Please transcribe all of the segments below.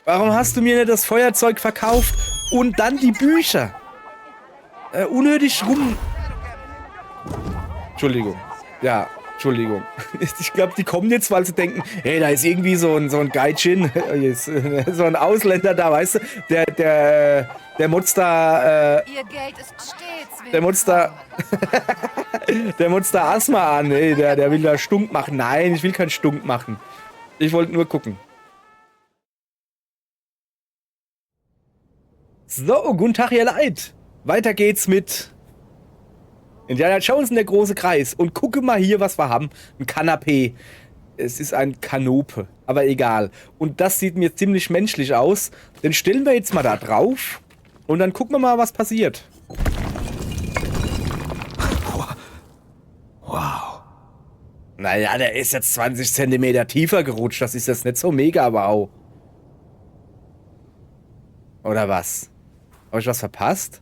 Warum hast du mir nicht das Feuerzeug verkauft und dann die Bücher? Unnötig rum... Entschuldigung. Ja, Entschuldigung. Ich glaube, die kommen jetzt, weil sie denken, hey, da ist irgendwie so ein Gaijin, so ein Ausländer da, weißt du? Der mutzt da, Ihr Geld ist stets der mutzt da, der mutzt da Asthma an, ey, der will da Stunk machen. Nein, ich will keinen Stunk machen. Ich wollte nur gucken. So, guten Tag, ihr Leid. Weiter geht's mit Indiana Jones und der große Kreis. Und gucke mal hier, was wir haben. Ein Kanapee. Es ist ein Kanope, aber egal. Und das sieht mir ziemlich menschlich aus. Den stellen wir jetzt mal da drauf. Und dann gucken wir mal, was passiert. Wow. Naja, der ist jetzt 20 Zentimeter tiefer gerutscht. Das ist jetzt nicht so mega wow. Oder was? Habe ich was verpasst?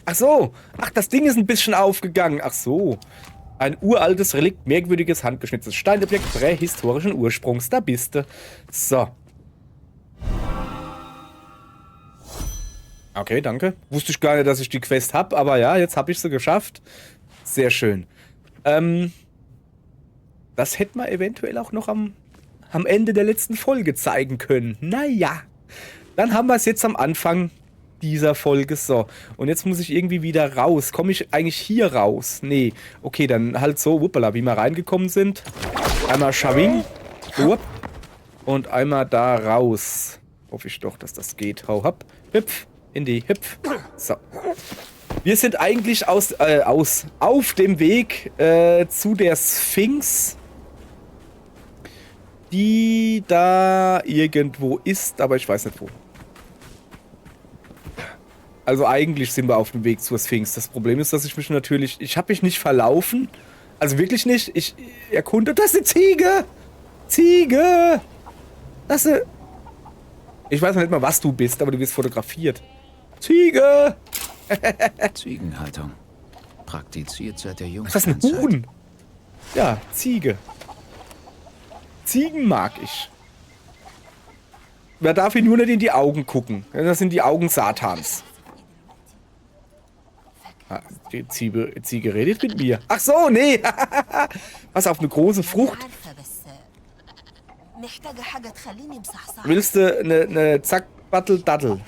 Ach so. Ach, das Ding ist ein bisschen aufgegangen. Ach so. Ein uraltes Relikt, merkwürdiges, handgeschnitztes Steinobjekt prähistorischen Ursprungs. Da bist du. So. Okay, danke. Wusste ich gar nicht, dass ich die Quest habe, aber ja, jetzt habe ich sie geschafft. Sehr schön. Das hätte man eventuell auch noch am Ende der letzten Folge zeigen können. Naja. Dann haben wir es jetzt am Anfang dieser Folge. So. Und jetzt muss ich irgendwie wieder raus. Komme ich eigentlich hier raus? Nee. Okay, dann halt so, wuppala, wie wir reingekommen sind. Einmal Schwing. Und einmal da raus. Hoffe ich doch, dass das geht. Hau, hopp. Hüpf. In die Hüpf. So. Wir sind eigentlich auf dem Weg zu der Sphinx, die da irgendwo ist, aber ich weiß nicht wo. Also eigentlich sind wir auf dem Weg zur Sphinx. Das Problem ist, dass ich mich natürlich... Ich habe mich nicht verlaufen. Also wirklich nicht. Ich erkunde... Das ist eine Ziege! Ziege! Das ist eine... Ich weiß noch nicht mal, was du bist, aber du wirst fotografiert. Ziege! Ziegenhaltung. Praktiziert seit der Ist das ein Jungsteinzeit. Huhn? Ja, Ziege. Ziegen mag ich. Man darf ihn nur nicht in die Augen gucken. Das sind die Augen Satans. Ah, die Ziege redet mit mir. Ach so, nee. Was auf eine große Frucht. Willst du eine Zack-Battel-Dattel?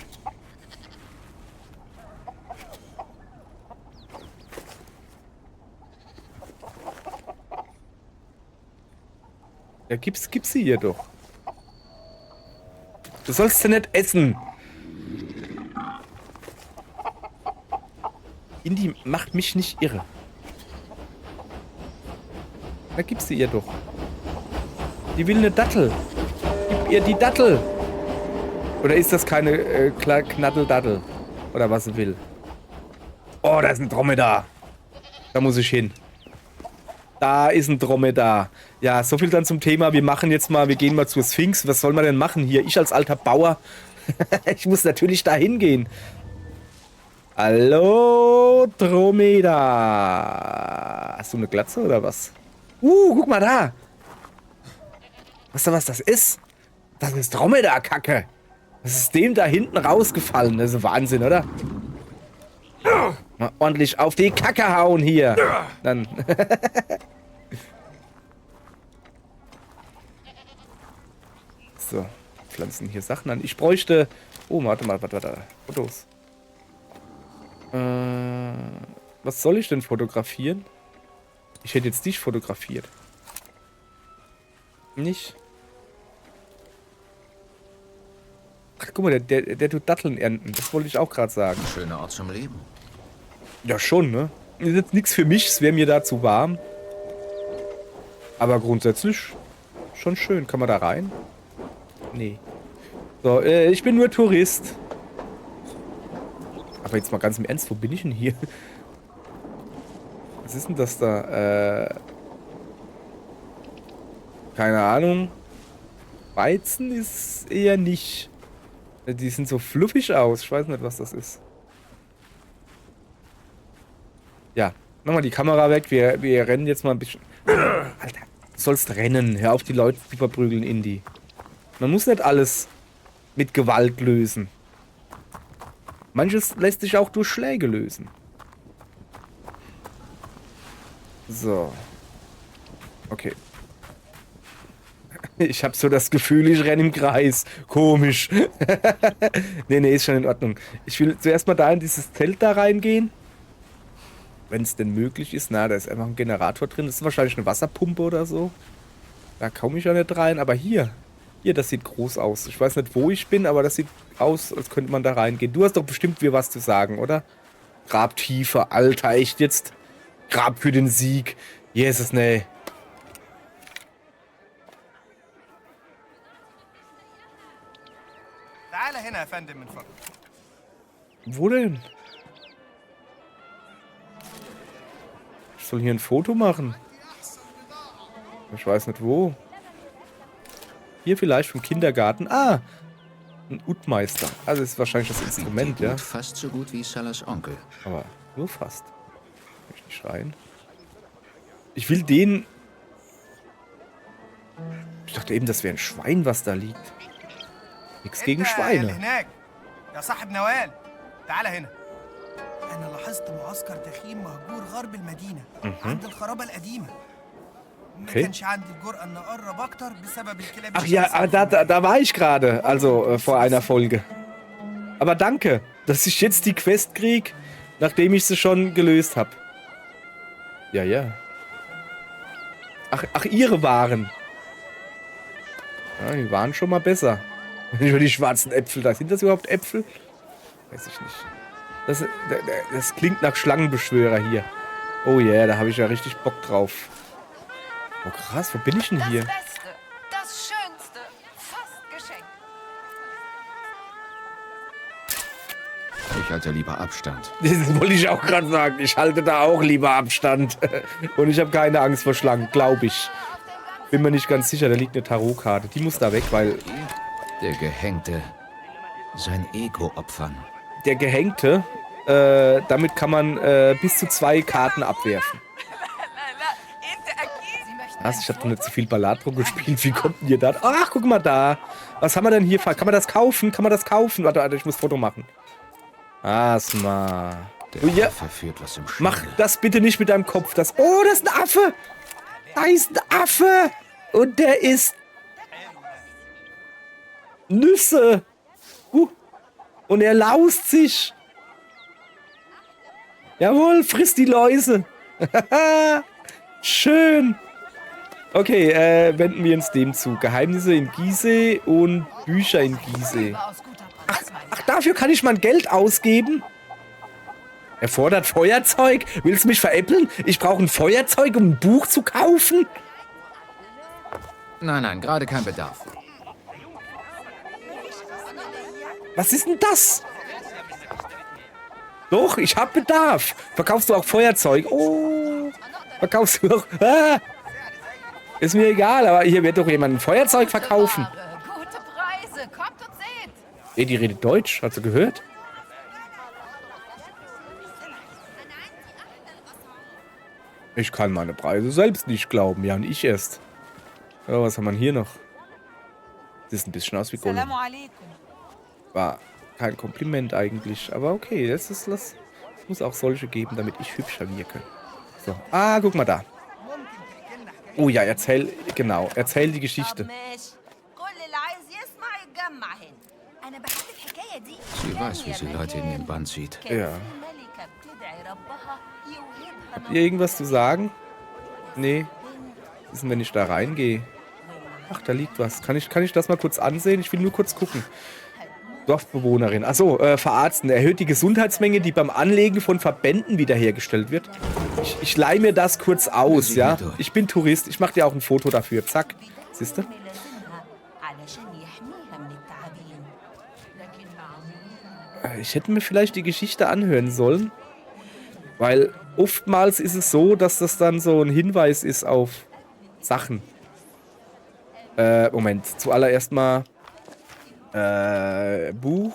Ja, gib's sie ihr doch. Du sollst sie nicht essen. Indie macht mich nicht irre. Da gib sie ihr doch. Die will eine Dattel. Gib ihr die Dattel. Oder ist das keine Knattel-Dattel? Oder was sie will? Oh, da ist ein Dromedar. Da muss ich hin. Da ist ein Dromedar. Ja, so viel dann zum Thema. Wir gehen mal zur Sphinx. Was soll man denn machen hier? Ich als alter Bauer. Ich muss natürlich da hingehen. Hallo, Dromedar. Hast du eine Glatze oder was? Guck mal da. Weißt du, was das ist? Das ist Dromedar-Kacke. Was ist dem da hinten rausgefallen? Das ist Wahnsinn, oder? Mal ordentlich auf die Kacke hauen hier. Dann. So, pflanzen hier Sachen an. Ich bräuchte... Oh, warte mal. Fotos. Was soll ich denn fotografieren? Ich hätte jetzt dich fotografiert. Nicht? Ach, guck mal, der tut Datteln ernten. Das wollte ich auch gerade sagen. Schöner Ort zum Leben. Ja, schon, ne? Das ist jetzt nichts für mich, es wäre mir da zu warm. Aber grundsätzlich schon schön. Kann man da rein? Nee. So, ich bin nur Tourist. Aber jetzt mal ganz im Ernst, wo bin ich denn hier? Was ist denn das da? Keine Ahnung. Weizen ist eher nicht. Die sind so fluffig aus. Ich weiß nicht, was das ist. Ja, mach mal die Kamera weg. Wir rennen jetzt mal ein bisschen. Alter, sollst rennen. Hör auf, die Leute zu verprügeln, Indy. Man muss nicht alles mit Gewalt lösen. Manches lässt sich auch durch Schläge lösen. So. Okay. Ich habe so das Gefühl, ich renne im Kreis. Komisch. Nee, ist schon in Ordnung. Ich will zuerst mal da in dieses Zelt da reingehen. Wenn es denn möglich ist. Na, da ist einfach ein Generator drin. Das ist wahrscheinlich eine Wasserpumpe oder so. Da komme ich ja nicht rein. Aber hier. Hier, das sieht groß aus. Ich weiß nicht, wo ich bin, aber das sieht aus, als könnte man da reingehen. Du hast doch bestimmt wieder was zu sagen, oder? Grabtiefe. Alter, echt jetzt? Grab für den Sieg. Jesus, nee. Wo denn? Ich soll hier ein Foto machen. Ich weiß nicht wo. Hier vielleicht vom Kindergarten. Ah! Ein Utmeister. Also ist wahrscheinlich das Instrument, ja? Fast so gut wie Salas Onkel. Aber nur fast. Kann ich nicht schreien. Ich will den... Ich dachte eben, das wäre ein Schwein, was da liegt. Nichts gegen Schweine. يا صاحب نوال تعال هنا. أنا لاحظت معسكر تخييم مهجور غرب المدينة عند الخرابة القديمة. ما كانش عندي الجرأة إن أقرب أكتر بسبب الكلاب. Ach ja, da war ich gerade, also vor einer Folge. Aber danke, dass ich jetzt die Quest krieg, nachdem ich sie schon gelöst habe. Ja, ja. Ach, ihre waren. Ja, die waren schon mal besser. Über die schwarzen Äpfel da. Sind das überhaupt Äpfel? Weiß ich nicht. Das klingt nach Schlangenbeschwörer hier. Oh yeah, da habe ich ja richtig Bock drauf. Oh krass, wo bin ich denn hier? Das Beste, das Schönste, fast geschenkt. Ich halte lieber Abstand. Das wollte ich auch gerade sagen. Ich halte da auch lieber Abstand. Und ich habe keine Angst vor Schlangen, glaube ich. Bin mir nicht ganz sicher, da liegt eine Tarotkarte. Die muss da weg, weil... Der Gehängte. Sein Ego opfern. Der Gehängte, damit kann man bis zu 2 Karten abwerfen. Was? Ich habe doch nicht so viel Balladro gespielt. Wie kommt denn ihr da? Ach, guck mal da. Was haben wir denn hier? Kann man das kaufen? Kann man das kaufen? Warte, ich muss Foto machen. Asma. Der Oh, ja. Affe führt was im Mach Schilde. das bitte nicht mit deinem Kopf. Oh, das ist ein Affe. Da ist ein Affe. Und der isst Nüsse. Und er laust sich. Jawohl, frisst die Läuse. Schön. Okay, wenden wir uns dem zu. Geheimnisse in Gizeh und Bücher in Gizeh. Ach, dafür kann ich mein Geld ausgeben? Er fordert Feuerzeug? Willst du mich veräppeln? Ich brauche ein Feuerzeug, um ein Buch zu kaufen? Nein, gerade kein Bedarf. Was ist denn das? Doch, ich hab Bedarf. Verkaufst du auch Feuerzeug? Oh, verkaufst du auch... Ah, ist mir egal, aber hier wird doch jemand ein Feuerzeug verkaufen. Gute Preise, kommt und seht. Ey, die redet Deutsch, hast du gehört? Ich kann meine Preise selbst nicht glauben, ja, und ich erst. Ja, was haben wir hier noch? Das sieht ein bisschen aus wie Gollum. War kein Kompliment eigentlich, aber okay, das muss auch solche geben, damit ich hübscher wirke. So, guck mal da. Oh ja, erzähl die Geschichte. Sie weiß, wie sie Leute in ihren Bann zieht. Ja. Habt ihr irgendwas zu sagen? Nee. Was ist denn, wenn ich da reingehe? Ach, da liegt was. Kann ich das mal kurz ansehen? Ich will nur kurz gucken. Dorfbewohnerin. Achso, verarzten. Erhöht die Gesundheitsmenge, die beim Anlegen von Verbänden wiederhergestellt wird. Ich leih mir das kurz aus, ja? Ich bin Tourist. Ich mach dir auch ein Foto dafür. Zack. Siehst du? Ich hätte mir vielleicht die Geschichte anhören sollen. Weil oftmals ist es so, dass das dann so ein Hinweis ist auf Sachen. Moment. Zuallererst mal Buch.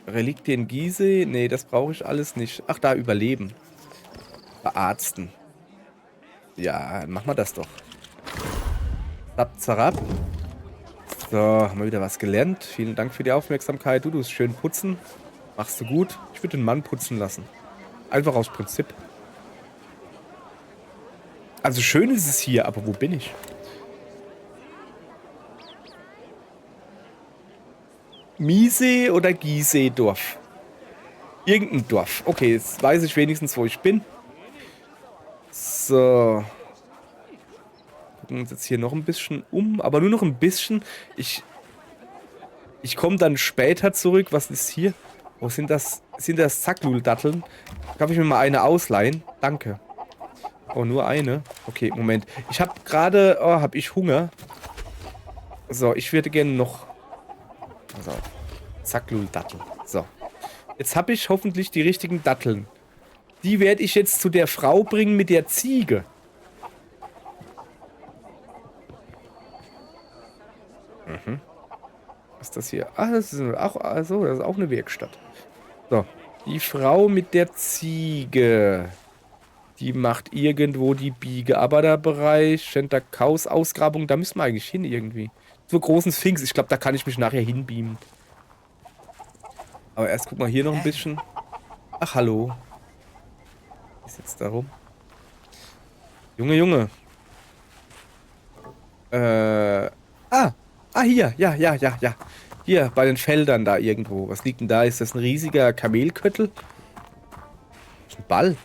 Relikte in Gizeh. Nee, das brauche ich alles nicht. Ach, da Überleben. Verarzten. Ja, dann machen wir das doch. Zap, zarab. So, haben wir wieder was gelernt. Vielen Dank für die Aufmerksamkeit. Du tust schön putzen. Machst du gut. Ich würde den Mann putzen lassen. Einfach aus Prinzip. Also schön ist es hier, aber wo bin ich? Miesee oder Gieseedorf? Irgendein Dorf. Okay, jetzt weiß ich wenigstens, wo ich bin. So. Gucken uns jetzt hier noch ein bisschen um, aber nur noch ein bisschen. Ich komme dann später zurück. Was ist hier? Wo sind das? Sind das Zacklul-Datteln? Darf ich mir mal eine ausleihen? Danke. Oh, nur eine? Okay, Moment. Ich habe gerade... Oh, habe ich Hunger? So, ich würde gerne noch... So. Zacklul-Dattel. So. Jetzt habe ich hoffentlich die richtigen Datteln. Die werde ich jetzt zu der Frau bringen mit der Ziege. Mhm. Was ist das hier? Ah, das ist auch, also, das ist auch eine Werkstatt. So. Die Frau mit der Ziege. Die macht irgendwo die Biegearbeiterbereich. Schenterkaus Ausgrabung. Da müssen wir eigentlich hin irgendwie. Zur großen Sphinx. Ich glaube, da kann ich mich nachher hinbeamen. Aber erst guck mal hier noch ein bisschen. Ach, hallo. Ist jetzt darum. Junge. Hier. Ja. Hier, bei den Feldern da irgendwo. Was liegt denn da? Ist das ein riesiger Kamelköttel? Das ist ein Ball.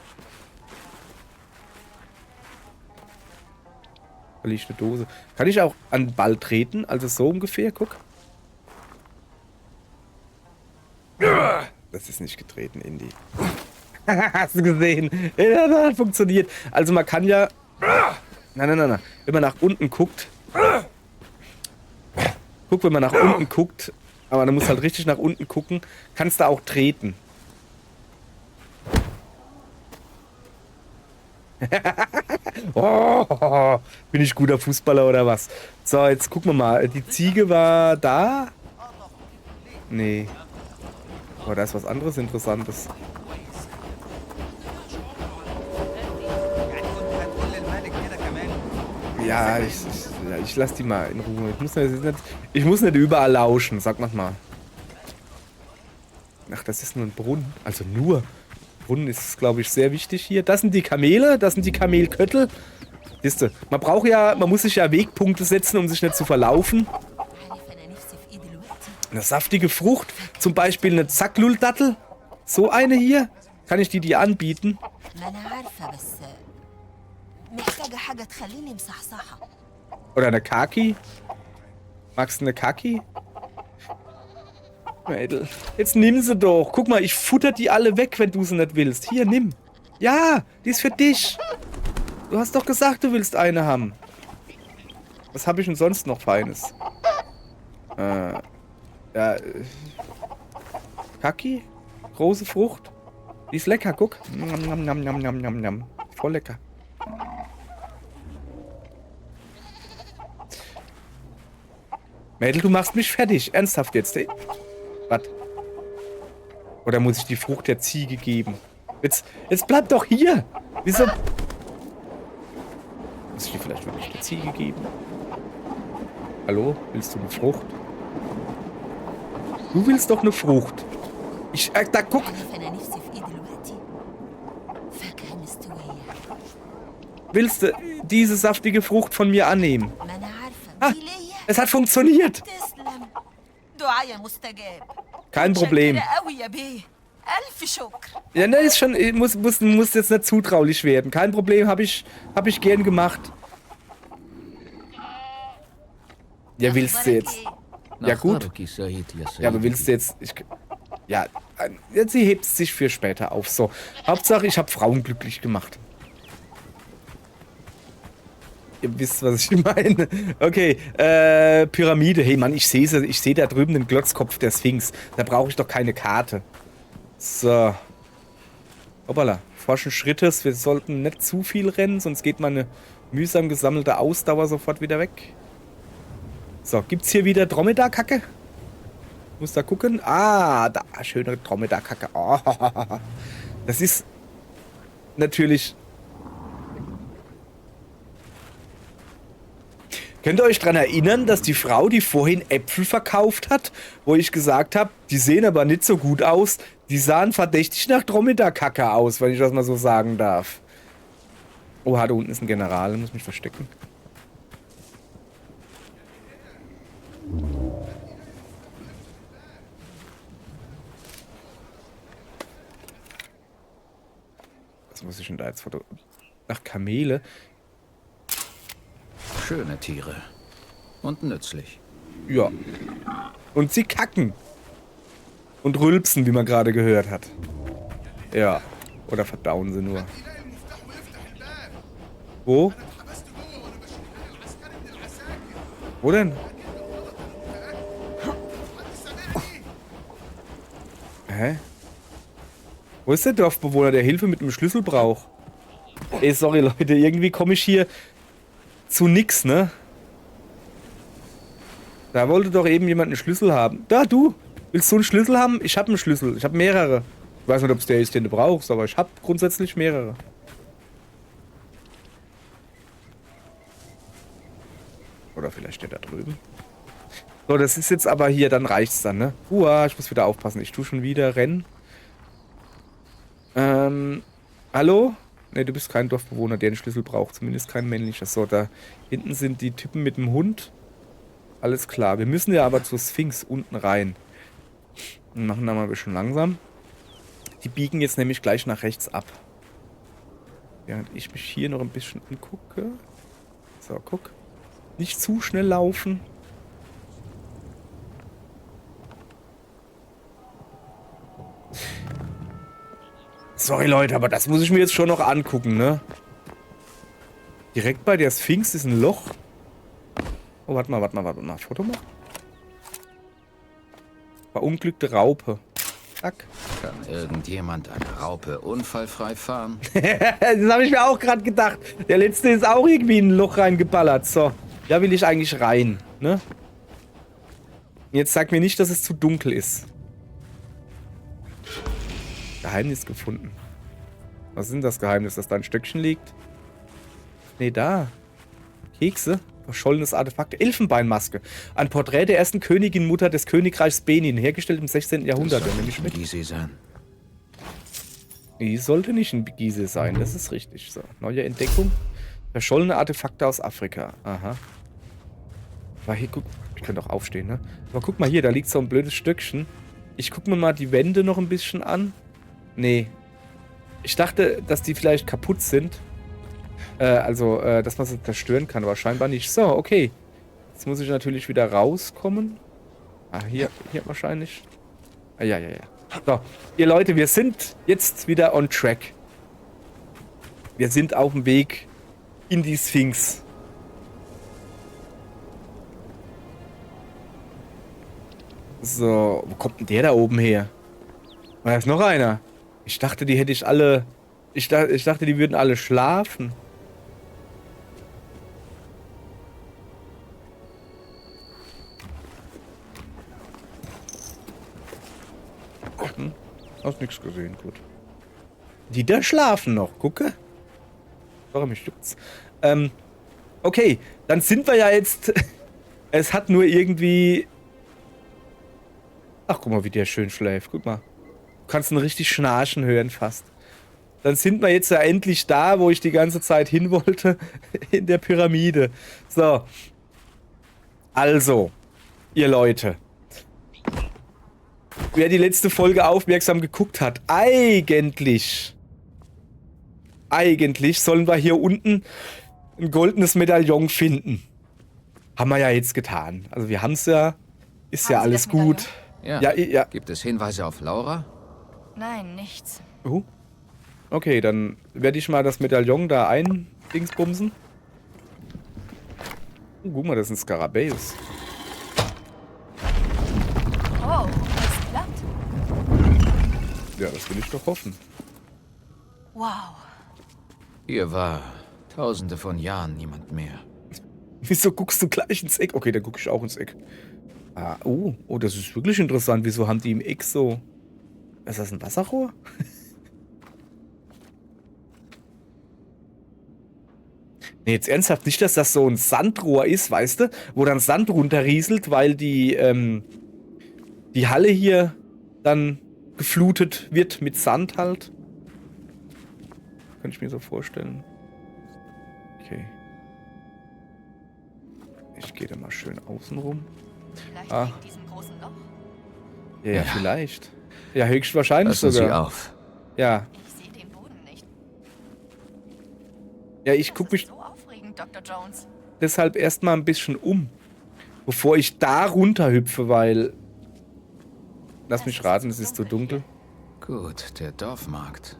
Da liegt eine Dose. Kann ich auch an den Ball treten? Also so ungefähr, guck. Das ist nicht getreten, Indy. Hast du gesehen? Ja, das hat funktioniert. Also man kann ja... Nein. Wenn man nach unten guckt... Guck, wenn man nach unten guckt, aber man muss halt richtig nach unten gucken, kannst du auch treten. Oh, bin ich guter Fußballer oder was? So, jetzt gucken wir mal. Die Ziege war da? Nee. Oh, da ist was anderes Interessantes. Ja, ich lass die mal in Ruhe. Ich muss nicht überall lauschen, sag mal. Ach, das ist nur ein Brunnen. Also nur. Brunnen ist, glaube ich, sehr wichtig hier. Das sind die Kamele, das sind die Kamelköttel. Siehste, man muss sich ja Wegpunkte setzen, um sich nicht zu verlaufen. Eine saftige Frucht, zum Beispiel eine Zacklul-Dattel. So eine hier. Kann ich dir anbieten? Oder eine Kaki? Magst du eine Kaki? Mädel, jetzt nimm sie doch. Guck mal, ich futter die alle weg, wenn du sie nicht willst. Hier, nimm. Ja, die ist für dich. Du hast doch gesagt, du willst eine haben. Was habe ich denn sonst noch Feines? Kaki? Große Frucht? Die ist lecker, guck. Nam. Voll lecker. Mädel, du machst mich fertig. Ernsthaft jetzt, ey. Was? Oder muss ich die Frucht der Ziege geben? Jetzt bleib doch hier. Wieso? Muss ich dir vielleicht wirklich eine Ziege geben? Hallo? Willst du eine Frucht? Du willst doch eine Frucht. Da guck. Willst du diese saftige Frucht von mir annehmen? Ah, es hat funktioniert. Kein Problem. Ja, ne, ist schon, muss jetzt nicht zutraulich werden. Kein Problem, hab ich gern gemacht. Ja, willst du jetzt? Ja, gut. Ja, aber willst du jetzt? Ja, sie hebt sich für später auf. So, Hauptsache, ich habe Frauen glücklich gemacht. Ihr wisst, was ich meine. Okay, Pyramide. Hey, Mann, ich sehe da drüben den Glotzkopf der Sphinx. Da brauche ich doch keine Karte. So. Hoppala. Forschen Schrittes. Wir sollten nicht zu viel rennen, sonst geht meine mühsam gesammelte Ausdauer sofort wieder weg. So, gibt's hier wieder Dromedar-Kacke? Muss da gucken. Ah, da, schöne Dromedar-Kacke. Oh, das ist natürlich... Könnt ihr euch daran erinnern, dass die Frau, die vorhin Äpfel verkauft hat, wo ich gesagt habe, die sehen aber nicht so gut aus, die sahen verdächtig nach Dromedar-Kacke aus, wenn ich das mal so sagen darf. Oha, da unten ist ein General, muss mich verstecken. Was muss ich denn da jetzt foto... Ach, Kamele. Schöne Tiere. Und nützlich. Ja. Und sie kacken. Und rülpsen, wie man gerade gehört hat. Ja. Oder verdauen sie nur. Wo? Wo denn? Hä? Wo ist der Dorfbewohner, der Hilfe mit dem Schlüssel braucht? Ey, sorry Leute, irgendwie komme ich hier zu nix, ne? Da wollte doch eben jemand einen Schlüssel haben. Da, du! Willst du einen Schlüssel haben? Ich habe einen Schlüssel. Ich habe mehrere. Ich weiß nicht, ob es der ist, den du brauchst, aber ich habe grundsätzlich mehrere. Oder vielleicht steht da drüben. So, das ist jetzt aber hier, dann reicht's dann, ne? Ich muss wieder aufpassen. Ich tue schon wieder rennen. Hallo? Ne, du bist kein Dorfbewohner, der einen Schlüssel braucht. Zumindest kein männlicher. So, da hinten sind die Typen mit dem Hund. Alles klar. Wir müssen ja aber zur Sphinx unten rein. Und machen da mal ein bisschen langsam. Die biegen jetzt nämlich gleich nach rechts ab. Während ich mich hier noch ein bisschen angucke. So, guck. Nicht zu schnell laufen. Sorry Leute, aber das muss ich mir jetzt schon noch angucken, ne? Direkt bei der Sphinx ist ein Loch. Oh, warte mal. Foto machen? Verunglückte Raupe. Zack. Kann irgendjemand eine Raupe unfallfrei fahren? Das habe ich mir auch gerade gedacht. Der letzte ist auch irgendwie in ein Loch reingeballert. So, da will ich eigentlich rein, ne? Jetzt sag mir nicht, dass es zu dunkel ist. Geheimnis gefunden. Was ist denn das Geheimnis, dass da ein Stöckchen liegt? Nee, da. Kekse. Verschollenes Artefakt. Elfenbeinmaske. Ein Porträt der ersten Königin, Mutter des Königreichs Benin. Hergestellt im 16. Jahrhundert. Das sollte nicht Gizeh sein. Die sollte nicht ein Gizeh sein. Das ist richtig. So, neue Entdeckung. Verschollene Artefakte aus Afrika. Aha. Aber hier, guck. Ich könnte auch aufstehen, ne? Aber guck mal hier, da liegt so ein blödes Stöckchen. Ich guck mir mal die Wände noch ein bisschen an. Nee. Ich dachte, dass die vielleicht kaputt sind. Dass man sie zerstören kann, aber scheinbar nicht. So, okay. Jetzt muss ich natürlich wieder rauskommen. Ah, hier wahrscheinlich. Ah, ja. So, ihr Leute, wir sind jetzt wieder on track. Wir sind auf dem Weg in die Sphinx. So, wo kommt denn der da oben her? Da ist noch einer. Ich dachte, die hätte ich alle... Ich dachte, die würden alle schlafen. Hast nichts gesehen, gut. Die da schlafen noch, gucke. Sorry, mich juckt's. Okay, dann sind wir ja jetzt... Es hat nur irgendwie... Ach, guck mal, wie der schön schläft. Guck mal. Du kannst ihn richtig schnarchen hören fast. Dann sind wir jetzt ja endlich da, wo ich die ganze Zeit hin wollte. In der Pyramide. So. Also, ihr Leute. Wer die letzte Folge aufmerksam geguckt hat, eigentlich sollen wir hier unten ein goldenes Medaillon finden. Haben wir ja jetzt getan. Also wir haben es ja, ist ja alles gut. Ja. Gibt es Hinweise auf Laura? Nein, nichts. Okay, dann werde ich mal das Medaillon da eindingsbumsen. Guck mal, das ist ein Skarabäus. Oh, das klappt. Ja, das will ich doch hoffen. Wow. Hier war tausende von Jahren niemand mehr. Wieso guckst du gleich ins Eck? Okay, dann gucke ich auch ins Eck. Oh, das ist wirklich interessant. Wieso haben die im Eck so... Ist das ein Wasserrohr? Nee, jetzt ernsthaft nicht, dass das so ein Sandrohr ist, weißt du? Wo dann Sand runterrieselt, weil die Halle hier dann geflutet wird mit Sand halt. Könnte ich mir so vorstellen. Okay. Ich gehe da mal schön außen rum. Vielleicht Ah. wegen diesem großen Loch? Ja, vielleicht. Ja, höchstwahrscheinlich Passen Sie sogar. auf. Ja. Ich sehe den Boden nicht. Ja, ich Das gucke ist mich so aufregend, Dr. Jones. deshalb erstmal ein bisschen um. Bevor ich da runterhüpfe, weil... Lass mich raten, es ist zu dunkel. Gut, der Dorfmarkt.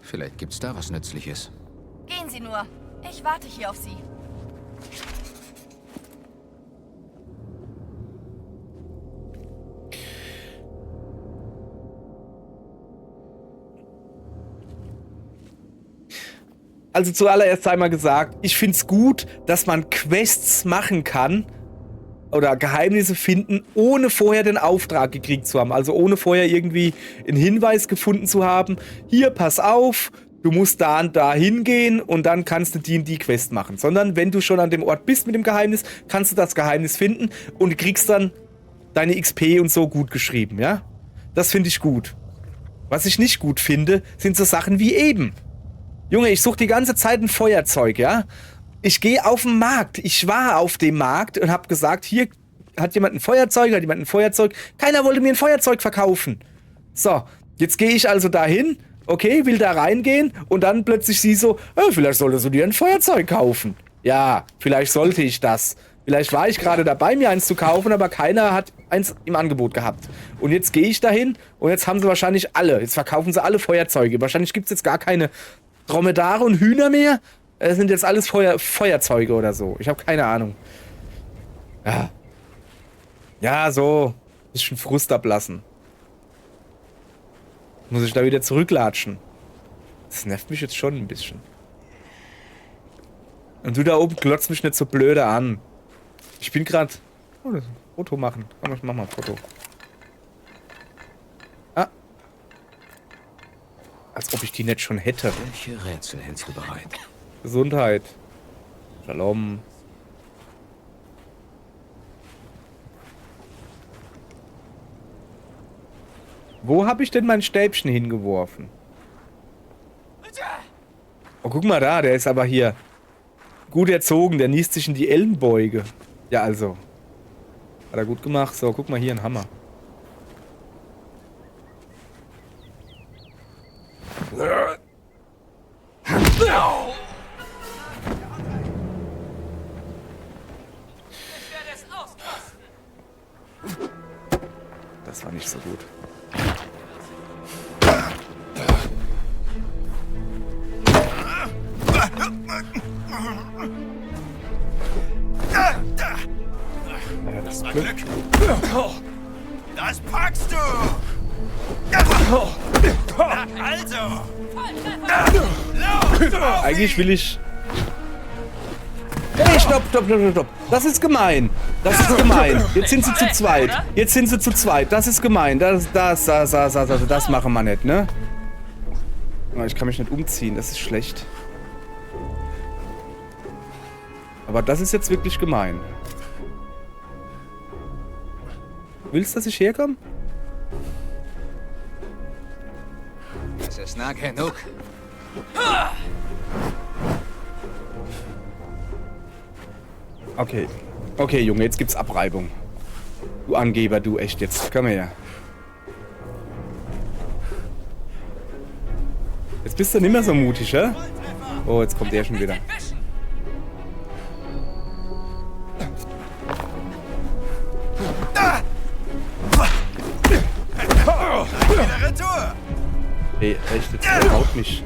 Vielleicht gibt's da was Nützliches. Gehen Sie nur. Ich warte hier auf Sie. Also zuallererst einmal gesagt, ich finde es gut, dass man Quests machen kann oder Geheimnisse finden, ohne vorher den Auftrag gekriegt zu haben. Also ohne vorher irgendwie einen Hinweis gefunden zu haben. Hier, pass auf, du musst da und da hingehen und dann kannst du die und die Quest machen. Sondern wenn du schon an dem Ort bist mit dem Geheimnis, kannst du das Geheimnis finden und kriegst dann deine XP und so gut geschrieben, ja? Das finde ich gut. Was ich nicht gut finde, sind so Sachen wie eben. Junge, ich suche die ganze Zeit ein Feuerzeug, ja? Ich gehe auf den Markt. Ich war auf dem Markt und habe gesagt, hier hat jemand ein Feuerzeug, hat jemand ein Feuerzeug. Keiner wollte mir ein Feuerzeug verkaufen. So, jetzt gehe ich also dahin, okay, will da reingehen und dann plötzlich sie so, vielleicht solltest du dir ein Feuerzeug kaufen. Ja, vielleicht sollte ich das. Vielleicht war ich gerade dabei, mir eins zu kaufen, aber keiner hat eins im Angebot gehabt. Und jetzt gehe ich dahin und jetzt haben sie wahrscheinlich alle, jetzt verkaufen sie alle Feuerzeuge. Wahrscheinlich gibt es jetzt gar keine Dromedare und Hühner mehr. Es sind jetzt alles Feuerzeuge oder so. Ich habe keine Ahnung. Ja. Ja, so. Bisschen Frust ablassen. Muss ich da wieder zurücklatschen. Das nervt mich jetzt schon ein bisschen. Und du da oben glotzt mich nicht so blöde an. Ich bin gerade... Oh, das ist ein Foto machen. Komm, ich mach mal ein Foto. Ah. Als ob ich die nicht schon hätte. Welche Rätsel hältst du bereit? Gesundheit. Shalom. Wo habe ich denn mein Stäbchen hingeworfen? Oh, guck mal da, der ist aber hier gut erzogen, der niest sich in die Ellenbeuge. Ja, also. Hat er gut gemacht. So, guck mal hier, ein Hammer. Das war nicht so gut. Ja, das ist Glück. Das packst du! Na, also! Los! Eigentlich will ich... Hey, stopp. Das ist gemein. Das ist gemein. Jetzt sind sie zu zweit. Jetzt sind sie zu zweit. Das ist gemein. Das machen wir nicht, ne? Oh, ich kann mich nicht umziehen. Das ist schlecht. Aber das ist jetzt wirklich gemein. Willst du, dass ich herkomme? Das ist nah genug. Okay. Okay, Junge, jetzt gibt's Abreibung. Du Angeber, du echt jetzt. Komm her. Jetzt bist du nicht mehr so mutig, hä? Oh, jetzt kommt der schon wieder. Wieder Retour! Ey, echt, jetzt, der haut mich.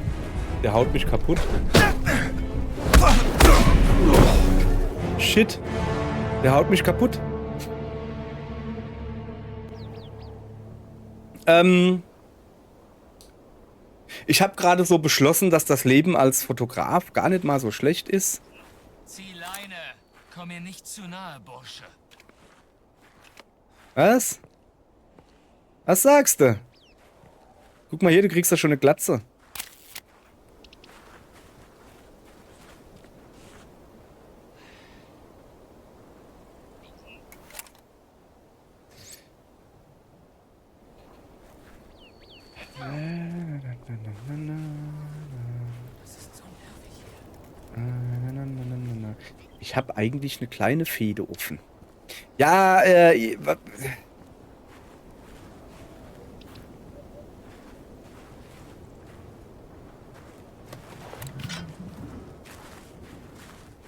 Der haut mich kaputt. Shit. Der haut mich kaputt. Ich habe gerade so beschlossen, dass das Leben als Fotograf gar nicht mal so schlecht ist. Zieh Leine. Komm mir nicht zu nahe, Bursche. Was? Was sagst du? Guck mal hier, du kriegst da schon eine Glatze. Ich habe eigentlich eine kleine Fehde offen. Ja,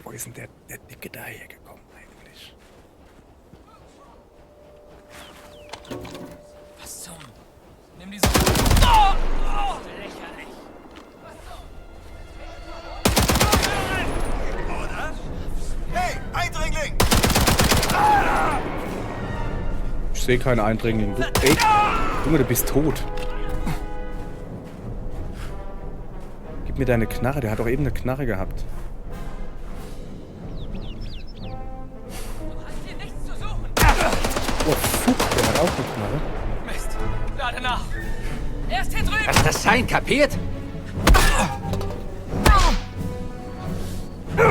wo ist denn der Dicke da hergekommen eigentlich? Was zum? Nimm diese... Oh! Lächerlich. Hey, Eindringling! Ich sehe keinen Eindringling. Du, ey, Junge, du bist tot. Gib mir deine Knarre. Der hat doch eben eine Knarre gehabt. Du hast hier nichts zu suchen. Oh, fuck, der hat auch eine Knarre. Mist. Lade nach. Er ist hier drüben. Lass das sein, kapiert? Hey, du.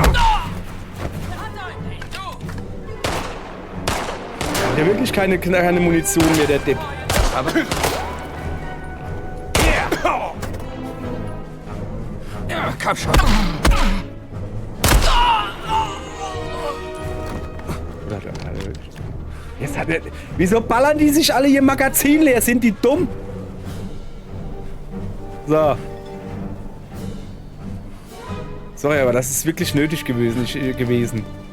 Hat ja wirklich keine Munition mehr, der Depp. Aber ja, komm schon. Jetzt hat er, wieso ballern die sich alle hier Magazin leer? Sind die dumm? So. Sorry, aber das ist wirklich nötig gewesen. Ich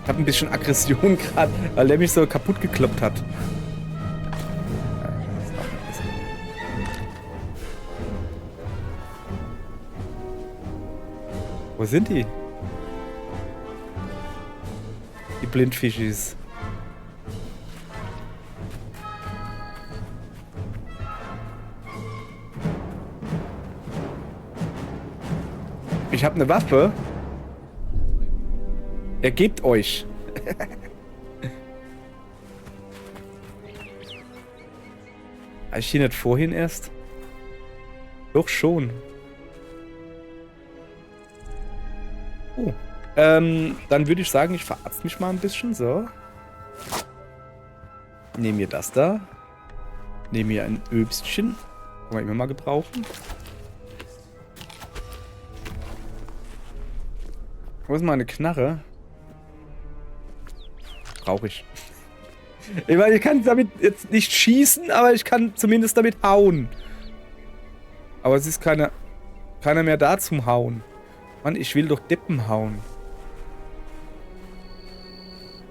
habe ein bisschen Aggression gerade, weil der mich so kaputt gekloppt hat. Wo sind die? Die Blindfischis. Ich habe eine Waffe. Ergebt euch. War ich hier nicht vorhin erst? Doch schon. Oh. Dann würde ich sagen, ich verarzt mich mal ein bisschen. So. Nehmen wir das da. Nehmen wir ein Öbstchen. Kann man immer mal gebrauchen. Wo ist meine Knarre? Brauche ich. Ich meine, ich kann damit jetzt nicht schießen, aber ich kann zumindest damit hauen. Aber es ist keiner mehr da zum Hauen. Mann, ich will doch Deppen hauen.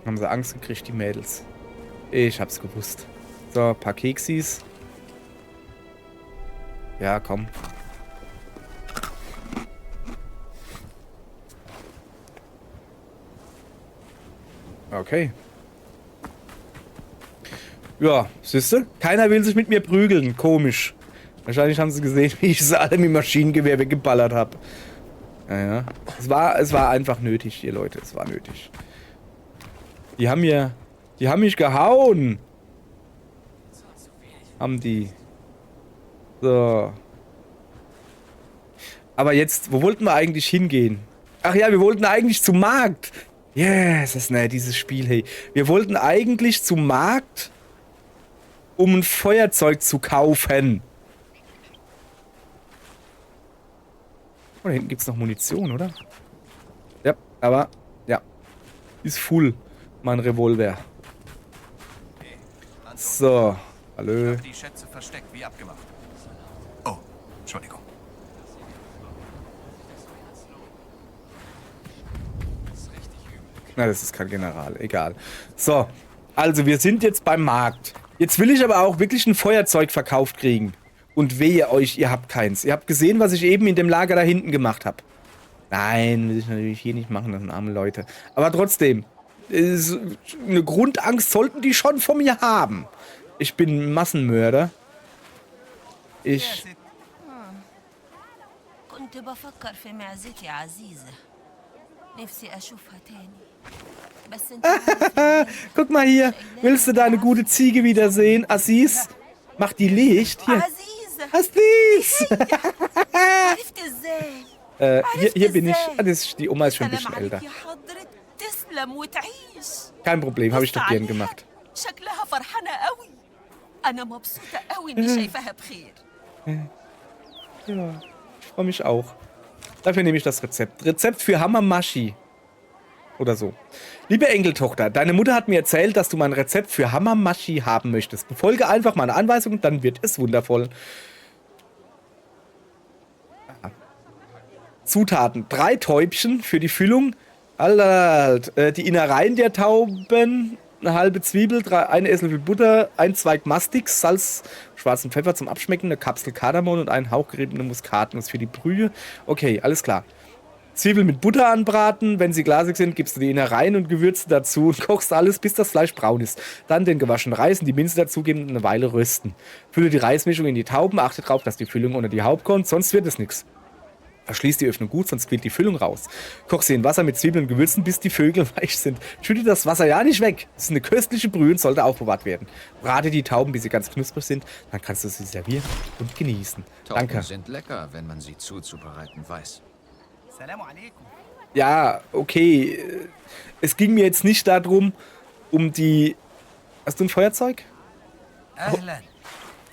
Haben sie Angst gekriegt, die Mädels. Ich hab's gewusst. So, ein paar Keksis. Ja, komm. Okay. Ja, siehste? Keiner will sich mit mir prügeln. Komisch. Wahrscheinlich haben sie gesehen, wie ich sie alle mit Maschinengewehr weggeballert habe. Ja. Es war einfach nötig, ihr Leute. Es war nötig. Die haben mich gehauen. Haben die. So. Aber jetzt, wo wollten wir eigentlich hingehen? Ach ja, wir wollten eigentlich zum Markt. Yes, das ist ne, dieses Spiel, hey. Wir wollten eigentlich zum Markt, um ein Feuerzeug zu kaufen. Oh, da hinten gibt es noch Munition, oder? Ja, aber, ja. Ist full, mein Revolver. So, hallo. Die Schätze versteckt, wie abgemacht. Oh, Entschuldigung. Na, das ist kein General, egal. So, also wir sind jetzt beim Markt. Jetzt will ich aber auch wirklich ein Feuerzeug verkauft kriegen. Und wehe euch, ihr habt keins. Ihr habt gesehen, was ich eben in dem Lager da hinten gemacht habe. Nein, will ich natürlich hier nicht machen, das sind arme Leute. Aber trotzdem, eine Grundangst sollten die schon von mir haben. Ich bin Massenmörder. Ich... كنت بفكر في معزتي عزيزة نفسي أشوفها تاني بس انت Guck mal hier. Willst du deine gute Ziege wiedersehen, Aziz? Mach die Licht. Hier. عزيزة Aziz! عرفت ازاي Hier bin ich. Ah, die Oma ist schon ein سلام bisschen älter. عليك يا حضرة تسلم وتعيش Kein Problem, habe ich بص doch gern عليها. gemacht. شكلها فرحانة قوي أنا مبسوطة قوي إني شايفاها بخير Ja, ich freue mich auch. Dafür nehme ich das Rezept. Rezept für Hammermashi. Oder so. Liebe Enkeltochter, deine Mutter hat mir erzählt, dass du mein Rezept für Hammermashi haben möchtest. Befolge einfach meine Anweisung, dann wird es wundervoll. Zutaten. 3 Täubchen für die Füllung. Die Innereien der Tauben. Eine halbe Zwiebel, 1 Esslöffel Butter, 1 Zweig Mastix, Salz, schwarzen Pfeffer zum Abschmecken, eine Kapsel Kardamom und einen Hauch geriebene Muskatnuss für die Brühe. Okay, alles klar. Zwiebeln mit Butter anbraten. Wenn sie glasig sind, gibst du die Innereien und Gewürze dazu und kochst alles, bis das Fleisch braun ist. Dann den gewaschenen Reis und die Minze dazugeben und eine Weile rösten. Fülle die Reismischung in die Tauben. Achte darauf, dass die Füllung unter die Haube kommt, sonst wird es nichts. Verschließ die Öffnung gut, sonst quillt die Füllung raus. Koch sie in Wasser mit Zwiebeln und Gewürzen, bis die Vögel weich sind. Schütte das Wasser ja nicht weg. Das ist eine köstliche Brühe und sollte aufbewahrt werden. Brate die Tauben, bis sie ganz knusprig sind. Dann kannst du sie servieren und genießen. Tauben Danke. sind lecker, wenn man sie zuzubereiten weiß. Salamu alaikum. Ja, okay. Es ging mir jetzt nicht darum, um die... Hast du ein Feuerzeug? Ahlan.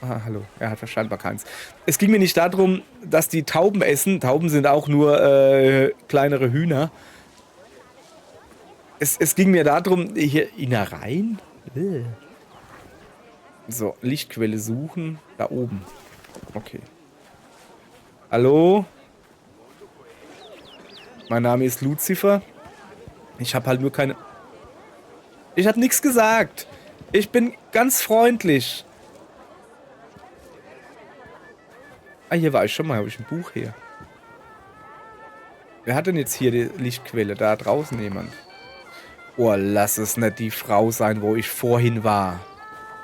Ah, hallo. Er hat scheinbar keins. Es ging mir nicht darum, dass die Tauben essen. Tauben sind auch nur kleinere Hühner. Es ging mir darum, hier Innereien? So, Lichtquelle suchen. Da oben. Okay. Hallo? Mein Name ist Lucifer. Ich habe halt nur keine... Ich habe nichts gesagt. Ich bin ganz freundlich. Ah, hier war ich schon mal. Habe ich ein Buch her. Wer hat denn jetzt hier die Lichtquelle? Da draußen jemand. Oh, lass es nicht die Frau sein, wo ich vorhin war.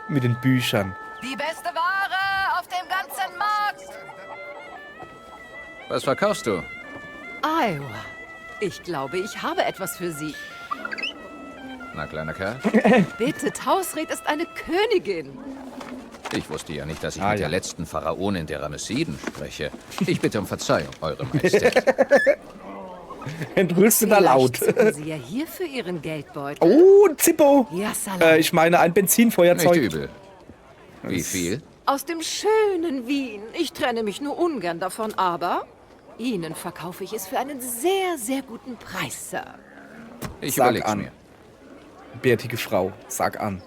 Mit den Büchern. Die beste Ware auf dem ganzen Markt. Was verkaufst du? Iowa, ich glaube, ich habe etwas für Sie. Na, kleiner Kerl? Bitte, Tausred ist eine Königin. Ich wusste ja nicht, dass ich Ah, mit ja. der letzten Pharaonin der Ramessiden spreche. Ich bitte um Verzeihung, Eure Majestät. Entrüsteter Laut. Vielleicht suchen Sie ja hier für Ihren Geldbeutel. Oh, ein Zippo. Ja, Salam. Ich meine ein Nicht Benzinfeuerzeug. übel. Wie viel? Aus dem schönen Wien. Ich trenne mich nur ungern davon, aber Ihnen verkaufe ich es für einen sehr, sehr guten Preis, Sir. Ich Sag überleg's an. mir. Bärtige Frau, sag an.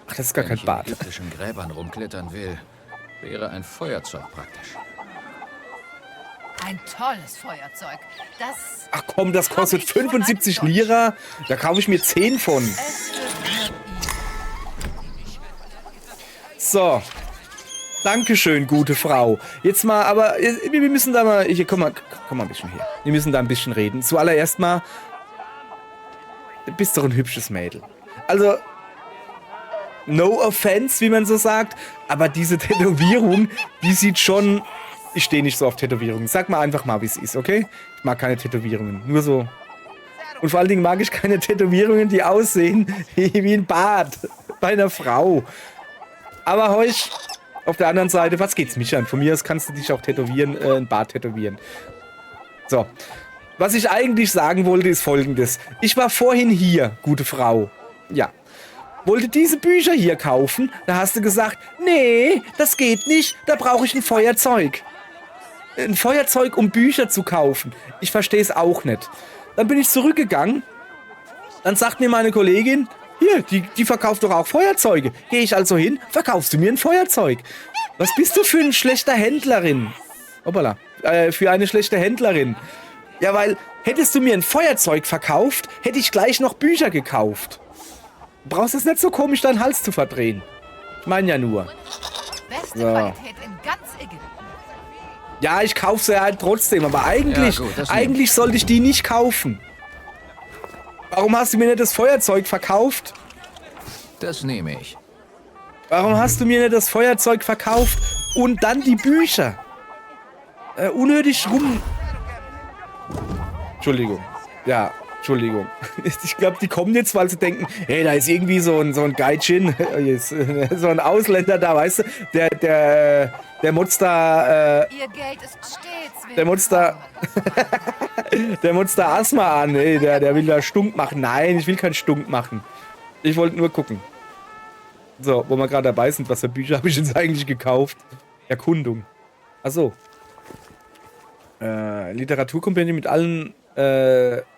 Ach, das ist gar Wenn kein ich in Bart. ägyptischen Gräbern rumklettern will, wäre ein Feuerzeug praktisch. Ein tolles Feuerzeug. Das Ach komm, das kostet Hab ich von 75 einem Lira. Da kaufe ich mir 10 von. es gehört Ihnen. So. Dankeschön, gute Frau. Jetzt mal, aber wir müssen da mal... Hier, komm mal ein bisschen her. Wir müssen da ein bisschen reden. Zuallererst mal... Du bist doch ein hübsches Mädel. Also... No offense, wie man so sagt. Aber diese Tätowierung, die sieht schon... Ich stehe nicht so auf Tätowierungen. Sag mal einfach mal, wie es ist, okay? Ich mag keine Tätowierungen. Nur so... Und vor allen Dingen mag ich keine Tätowierungen, die aussehen wie ein Bart bei einer Frau. Aber Heusch, auf der anderen Seite, was geht's mich an? Von mir aus kannst du dich auch tätowieren, ein Bart tätowieren. So, was ich eigentlich sagen wollte, ist Folgendes. Ich war vorhin hier, gute Frau. Ja. Wollte diese Bücher hier kaufen, da hast du gesagt, nee, das geht nicht, da brauche ich ein Feuerzeug. Ein Feuerzeug, um Bücher zu kaufen. Ich verstehe es auch nicht. Dann bin ich zurückgegangen. Dann sagt mir meine Kollegin, hier, die verkauft doch auch Feuerzeuge. Gehe ich also hin, verkaufst du mir ein Feuerzeug. Was bist du für ein schlechter Händlerin? Hoppala. Für eine schlechte Händlerin. Ja, weil, hättest du mir ein Feuerzeug verkauft, hätte ich gleich noch Bücher gekauft. Du brauchst es nicht so komisch, deinen Hals zu verdrehen. Ich meine ja nur. Beste So. Qualität in ganz Ägypten. Ja, ich kaufe sie halt trotzdem, aber eigentlich, Ja, gut, das eigentlich sollte ich die nicht kaufen. Warum hast du mir nicht das Feuerzeug verkauft? Das nehme ich. Warum hast du mir nicht das Feuerzeug verkauft und dann die Bücher? Unnötig rum... Entschuldigung. Ja, Entschuldigung. Ich glaube, die kommen jetzt, weil sie denken, hey, da ist irgendwie so ein Gaijin, so ein Ausländer da, weißt du? Der motzt da, Ihr Geld ist stets der motzt da, der motzt da Asthma an, ey, der will da Stunk machen. Nein, ich will keinen Stunk machen. Ich wollte nur gucken. So, wo wir gerade dabei sind, was für Bücher habe ich jetzt eigentlich gekauft? Erkundung. Ach so. Literaturkompendium mit allen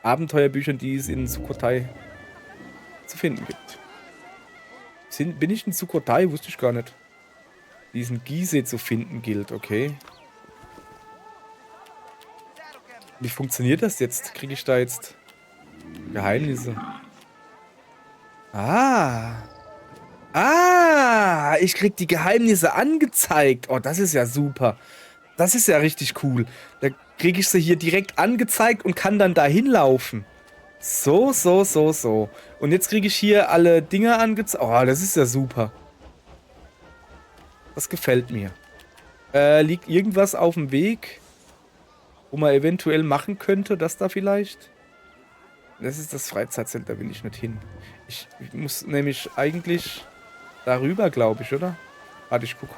Abenteuerbüchern, die es in Sukhothai zu finden gibt. Bin ich in Sukhothai? Wusste ich gar nicht. Diesen Gise zu finden gilt, okay. Wie funktioniert das jetzt? Kriege ich da jetzt Geheimnisse? Ich krieg die Geheimnisse angezeigt. Oh, das ist ja super. Das ist ja richtig cool. Da kriege ich sie hier direkt angezeigt und kann dann da hinlaufen. So. Und jetzt kriege ich hier alle Dinge angezeigt. Oh, das ist ja super. Das gefällt mir. Liegt irgendwas auf dem Weg, wo man eventuell machen könnte, das da vielleicht? Das ist das Freizeitcenter, will ich nicht hin. Ich muss nämlich eigentlich darüber, glaube ich, oder? Warte, ich gucke.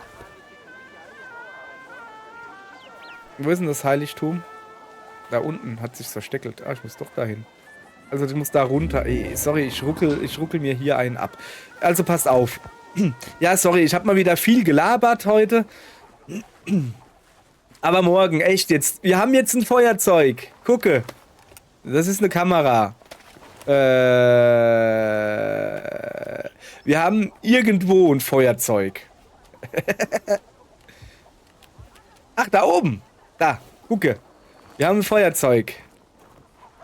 Wo ist denn das Heiligtum? Da unten hat sich's versteckelt. Ah, ich muss doch dahin. Also ich muss da runter. Ey, sorry, ich ruckel mir hier einen ab. Also passt auf. Ja, sorry, ich habe mal wieder viel gelabert heute. Aber morgen, echt jetzt. Wir haben jetzt ein Feuerzeug. Gucke. Das ist eine Kamera. Wir haben irgendwo ein Feuerzeug. Ach, da oben. Da, gucke. Wir haben ein Feuerzeug.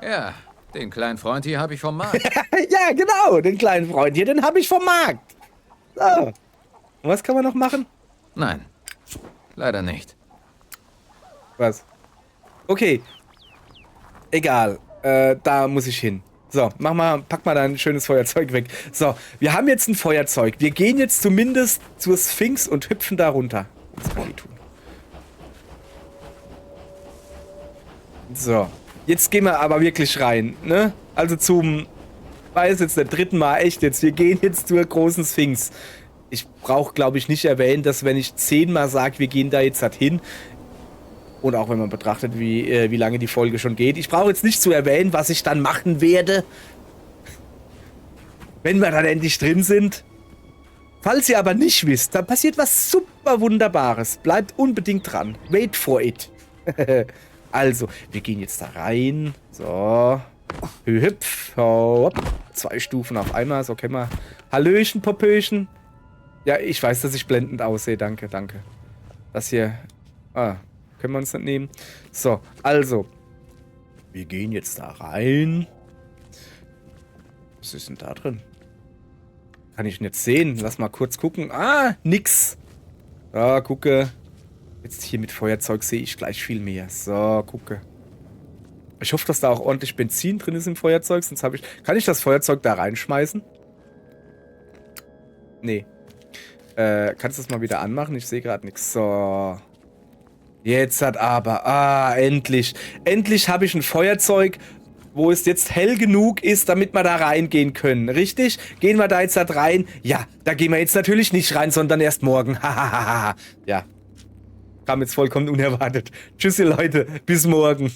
Ja, den kleinen Freund hier habe ich vom Markt. Ja, genau, den kleinen Freund hier, den habe ich vom Markt. So. Und was kann man noch machen? Nein, leider nicht. Was? Okay. Egal. Da muss ich hin. So, pack mal dein schönes Feuerzeug weg. So, wir haben jetzt ein Feuerzeug. Wir gehen jetzt zumindest zur Sphinx und hüpfen da runter. Das kann ich tun. So, jetzt gehen wir aber wirklich rein, ne? Also weiß jetzt der dritten Mal, echt jetzt. Wir gehen jetzt zur großen Sphinx. Ich brauche, glaube ich, nicht erwähnen, dass wenn ich 10-mal sage, wir gehen da jetzt halt hin, und auch wenn man betrachtet, wie lange die Folge schon geht. Ich brauche jetzt nicht zu erwähnen, was ich dann machen werde, wenn wir dann endlich drin sind. Falls ihr aber nicht wisst, dann passiert was super Wunderbares. Bleibt unbedingt dran. Wait for it. Also, wir gehen jetzt da rein. So. Hüpf. Hopp. 2 Stufen auf einmal. So kennen wir. Hallöchen, Popöchen. Ja, ich weiß, dass ich blendend aussehe. Danke. Das hier... können wir uns nicht nehmen. So, also. Wir gehen jetzt da rein. Was ist denn da drin? Kann ich nicht sehen. Lass mal kurz gucken. Nix. Ja, gucke. Jetzt hier mit Feuerzeug sehe ich gleich viel mehr. So, gucke. Ich hoffe, dass da auch ordentlich Benzin drin ist im Feuerzeug. Sonst habe ich... Kann ich das Feuerzeug da reinschmeißen? Nee. Kannst du das mal wieder anmachen? Ich sehe gerade nichts. So. Jetzt hat aber... endlich. Endlich habe ich ein Feuerzeug, wo es jetzt hell genug ist, damit wir da reingehen können. Richtig? Gehen wir da jetzt halt rein? Ja, da gehen wir jetzt natürlich nicht rein, sondern erst morgen. Ja. Kam jetzt vollkommen unerwartet. Tschüss, ihr Leute. Bis morgen.